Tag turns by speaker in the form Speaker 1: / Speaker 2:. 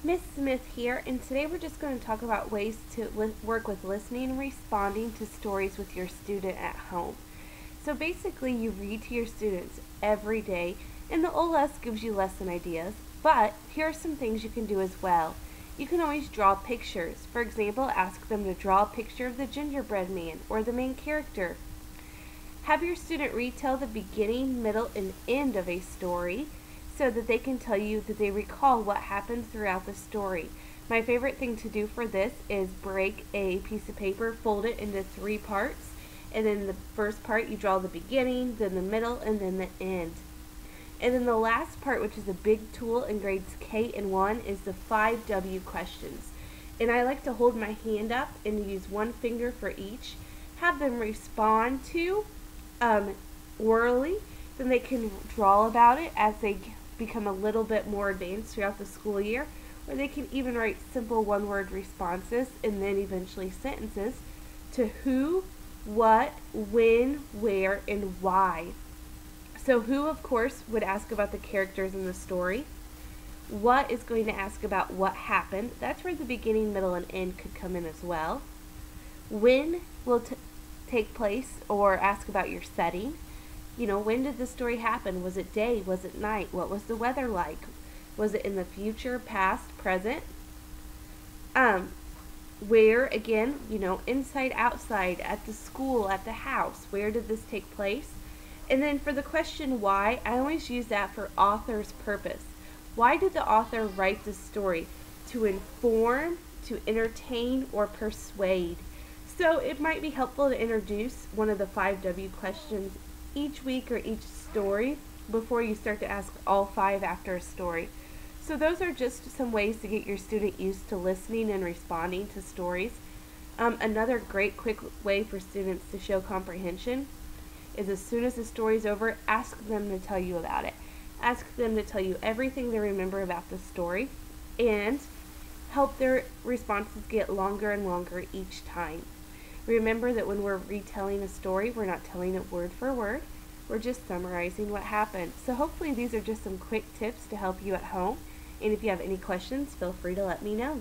Speaker 1: Miss Smith here, and today we're just going to talk about ways to work with listening and responding to stories with your student at home. So basically, you read to your students every day, and the OLS gives you lesson ideas, but here are some things you can do as well. You can always draw pictures. For example, ask them to draw a picture of the gingerbread man or the main character. Have your student retell the beginning, middle, and end of a story, so that they can tell you that they recall what happened throughout the story. My favorite thing to do for this is break a piece of paper, fold it into 3 parts, and then the first part you draw the beginning, then the middle, and then the end. And then the last part, which is a big tool in grades K and 1, is the 5W questions. And I like to hold my hand up and use one finger for each, have them respond to orally, then they can draw about it as they become a little bit more advanced throughout the school year, or they can even write simple one-word responses and then eventually sentences to who, what, when, where, and why. So who, of course, would ask about the characters in the story. What is going to ask about what happened. That's where the beginning, middle, and end could come in as well. When will take place, or ask about your setting. You know, when did the story happen? Was it day? Was it night? What was the weather like? Was it in the future, past, present? Where, again, you know, inside, outside, at the school, at the house. Where did this take place? And then for the question why, I always use that for author's purpose. Why did the author write this story? To inform, to entertain, or persuade? So it might be helpful to introduce one of the 5W questions each week or each story before you start to ask all 5 after a story. So those are just some ways to get your student used to listening and responding to stories. Another great quick way for students to show comprehension is as soon as the story's over, ask them to tell you about it. Ask them to tell you everything they remember about the story and help their responses get longer and longer each time. Remember that when we're retelling a story, we're not telling it word for word. We're just summarizing what happened. So hopefully these are just some quick tips to help you at home. And if you have any questions, feel free to let me know.